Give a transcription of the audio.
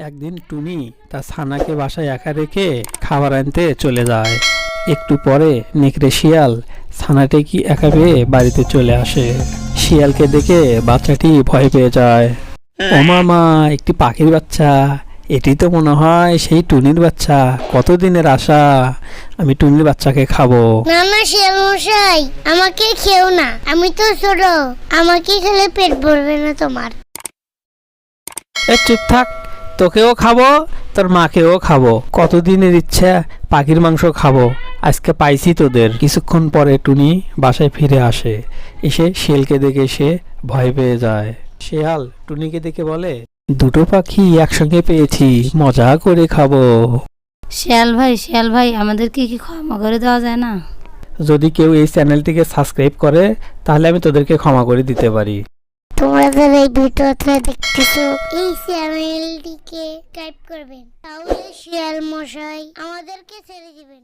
একদিন টুনি তার ছানাকে বাসায় একা রেখে খাবার আনতে চলে যায়। একটু পরে নেকড়ে শিয়াল ছানাটি কি একা পেয়ে বাড়িতে চলে আসে। শিয়ালকে দেখে বাচ্চাটি ভয় পেয়ে যায়। ও মামা, একটি পাখির বাচ্চা, এটি তো মনে হয় সেই টুনির বাচ্চা। কতদিনের আশা, আমি টুনির বাচ্চাকে খাবো। না না শিয়াল মশাই, আমাকে খেও না, আমি তো ছোট, আমাকে খেলে পেট ভরবে না তোমার। চুপ থাক, তোকেও খাবো, তোর মাকেও খাবো। কতদিনের ইচ্ছা পাখির মাংস খাবো, আজকে পাইছি তোদের। কিছুক্ষণ পরে টুনি বাসায় ফিরে আসে। এসে শিয়ালকে দেখে সে ভয় পেয়ে যায়। শিয়াল টুনিকে দেখে বলে, দুটো পাখি একসঙ্গে পেয়েছি, মজা করে খাবো। শিয়াল ভাই আমাদেরকে কি ক্ষমা করে দেওয়া যায় না? যদি কেউ এই চ্যানেলটিকে সাবস্ক্রাইব করে তাহলে আমি তোদেরকে ক্ষমা করে দিতে পারি। তোমরা যারা এই ভিডিওটা দেখতেছো এই চ্যানেলটিকে সাবস্ক্রাইব করবেন, তাহলে শিয়াল মশাই আমাদেরকে ছেড়ে দিবেন।